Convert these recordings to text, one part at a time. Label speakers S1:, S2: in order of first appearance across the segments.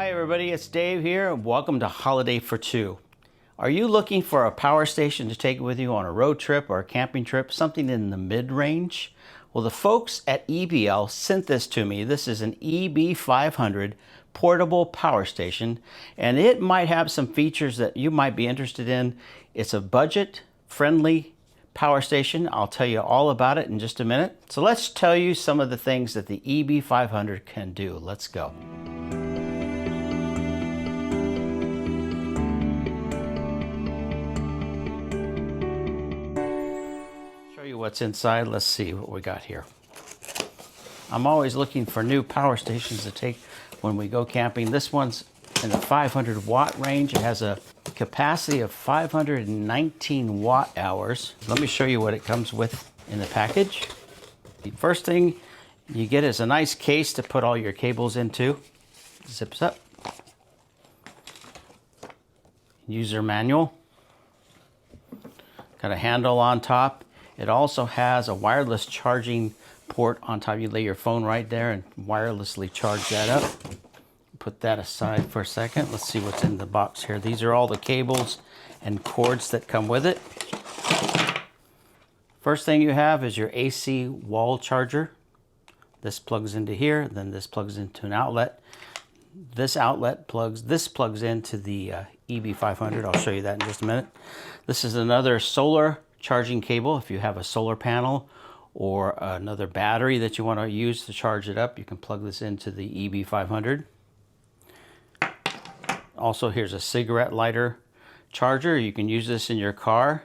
S1: Hi everybody, it's Dave here. Welcome to Holiday for Two. Are you looking for a power station to take with you on a road trip or a camping trip, something in the mid-range? Well, the folks at EBL sent this to me. This is an EB500 Portable Power Station, and it might have some features that you might be interested in. It's a budget-friendly power station. I'll tell you all about it in just a minute. So let's tell you some of the things that the EB500 can do. Let's go. Show you what's inside. Let's see what we got here. I'm always looking for new power stations to take when we go camping. This one's in the 500 watt range. It has a capacity of 519 watt hours. Let me show you what it comes with in the package. The first thing you get is a nice case to put all your cables into. Zips up. User manual. Got a handle on top. It also has a wireless charging port on top. You lay your phone right there and wirelessly charge that up. Put that aside for a second. Let's see what's in the box here. These are all the cables and cords that come with it. First thing you have is your AC wall charger. This plugs into here, then this plugs into an outlet. This plugs into the EB500. I'll show you that in just a minute. This is another solar charging cable. If you have a solar panel or another battery that you want to use to charge it up, you can plug this into the EB500. Also, here's a cigarette lighter charger. You can use this in your car.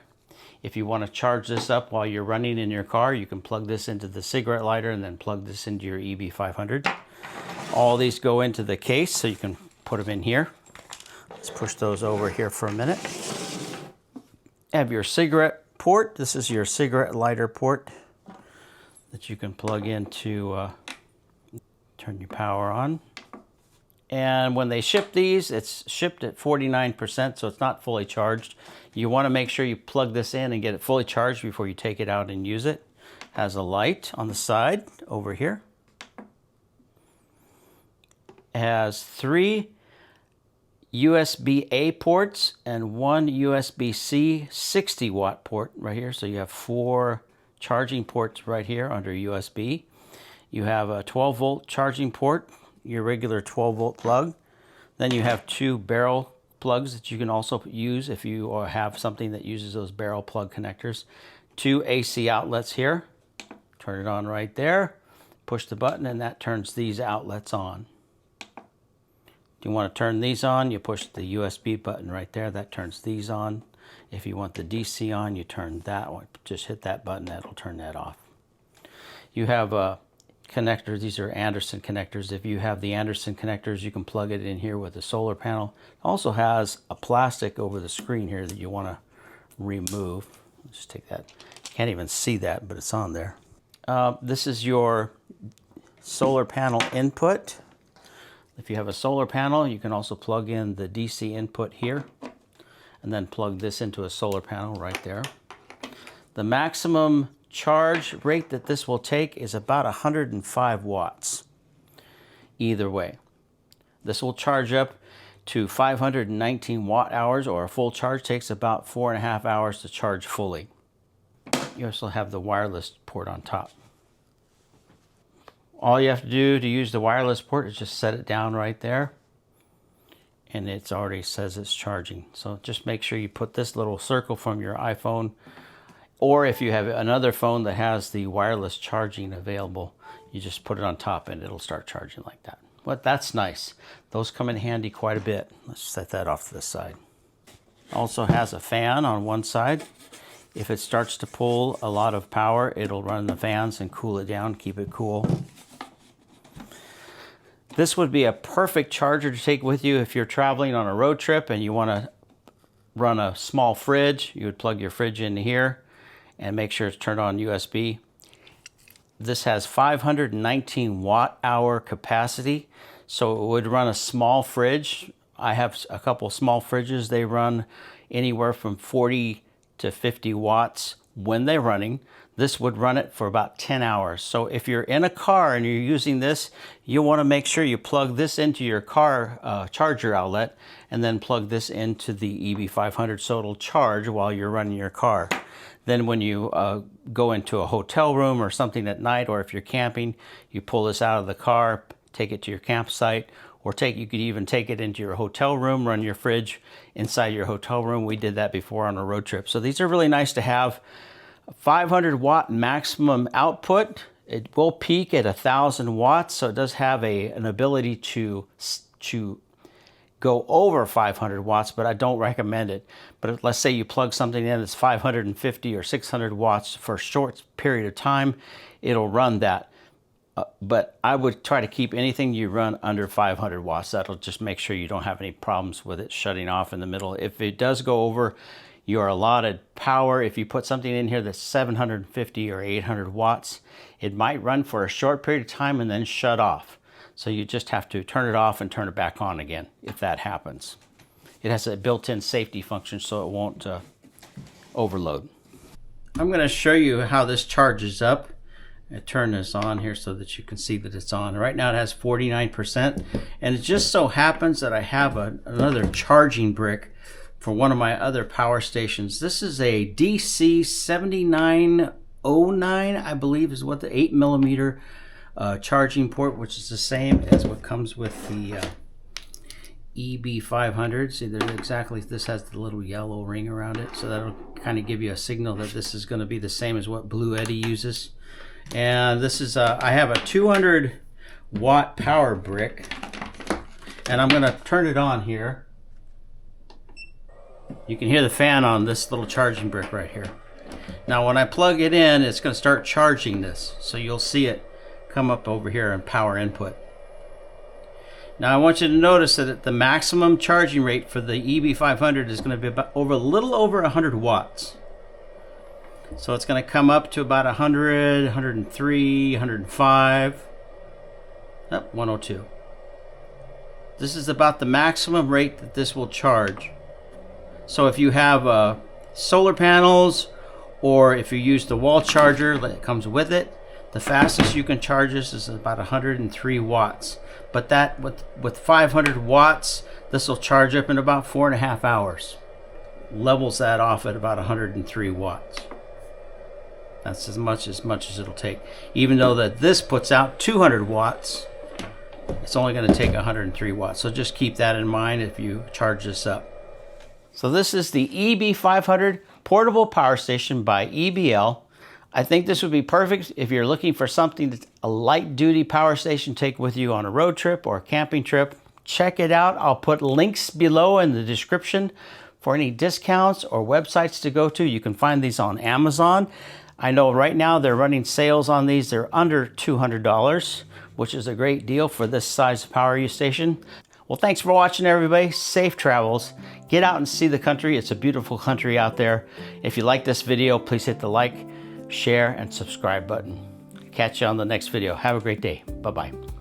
S1: If you want to charge this up while you're running in your car, you can plug this into the cigarette lighter and then plug this into your EB500. All these go into the case, so you can put them in here. Let's push those over here for a minute. Have your cigarette port. This is your cigarette lighter port that you can plug into, turn your power on. And when they ship these, it's shipped at 49%, so it's not fully charged. You want to make sure you plug this in and get it fully charged before you take it out and use it. Has a light on the side over here. It has 3 USB-A ports and 1 USB-C 60 watt port right here. So you have 4 charging ports right here under USB. You have a 12 volt charging port, your regular 12 volt plug. Then you have 2 barrel plugs that you can also use if you have something that uses those barrel plug connectors. 2 AC outlets here. Turn it on right there. Push the button and that turns these outlets on. If you want to turn these on, you push the USB button right there. That turns these on. If you want the DC on, you turn that one. Just hit that button, that'll turn that off. You have connectors. These are Anderson connectors. If you have the Anderson connectors, you can plug it in here with a solar panel. It also has a plastic over the screen here that you want to remove. Just take that. You can't even see that, but it's on there. This is your solar panel input. If you have a solar panel, you can also plug in the DC input here and then plug this into a solar panel right there. The maximum charge rate that this will take is about 105 watts either way. This will charge up to 519 watt hours, or a full charge takes about 4.5 hours to charge fully. You also have the wireless port on top. All you have to do to use the wireless port is just set it down right there and it already says it's charging. So just make sure you put this little circle from your iPhone, or if you have another phone that has the wireless charging available, you just put it on top and it'll start charging like that. But that's nice. Those come in handy quite a bit. Let's set that off to the side. Also has a fan on one side. If it starts to pull a lot of power, it'll run the fans and cool it down, keep it cool. This would be a perfect charger to take with you if you're traveling on a road trip and you want to run a small fridge. You would plug your fridge in here and make sure it's turned on USB. This has 519 watt hour capacity, so it would run a small fridge. I have a couple small fridges. They run anywhere from 40 to 50 watts when they're running. this would run it for about 10 hours. So if you're in a car and you're using this, you want to make sure you plug this into your car charger outlet and then plug this into the EB500 so it'll charge while you're running your car. Then when you go into a hotel room or something at night, or if you're camping, you pull this out of the car, take it to your campsite, or you could even take it into your hotel room, run your fridge inside your hotel room. We did that before on a road trip. So these are really nice to have. 500 watt maximum output. It will peak at 1,000 watts, so it does have an ability to go over 500 watts, but I don't recommend it. But let's say you plug something in that's 550 or 600 watts for a short period of time, it'll run that. But I would try to keep anything you run under 500 watts. That'll just make sure you don't have any problems with it shutting off in the middle. If it does go over your allotted power, if you put something in here that's 750 or 800 watts, it might run for a short period of time and then shut off. So you just have to turn it off and turn it back on again if that happens. It has a built-in safety function so it won't overload. I'm going to show you how this charges up. I turn this on here so that you can see that it's on. Right now it has 49%, and it just so happens that I have another charging brick for one of my other power stations. This is a DC7909, I believe is what the 8mm charging port, which is the same as what comes with the EB500. See, there's exactly, this has the little yellow ring around it, so that'll kind of give you a signal that this is going to be the same as what Blue Eddy uses. And this is I have a 200 watt power brick, and I'm going to turn it on here. You can hear the fan on this little charging brick right here. Now when I plug it in, it's going to start charging this. So you'll see it come up over here in power input. Now I want you to notice that the maximum charging rate for the EB500 is going to be a little over 100 watts. So it's going to come up to about 100, 103, 105, 102. This is about the maximum rate that this will charge. So if you have solar panels, or if you use the wall charger that comes with it, the fastest you can charge this is about 103 watts. But that with 500 watts, this will charge up in about 4.5 hours. Levels that off at about 103 watts. That's as much as it'll take. Even though that this puts out 200 watts, it's only going to take 103 watts. So just keep that in mind if you charge this up. So this is the EB500 Portable Power Station by EBL. I think this would be perfect if you're looking for something that's a light duty power station to take with you on a road trip or a camping trip. Check it out. I'll put links below in the description for any discounts or websites to go to. You can find these on Amazon. I know right now they're running sales on these. They're under $200, which is a great deal for this size power station. Well, thanks for watching, everybody. Safe travels. Get out and see the country. It's a beautiful country out there. If you like this video, please hit the like, share, and subscribe button. Catch you on the next video. Have a great day. Bye-bye.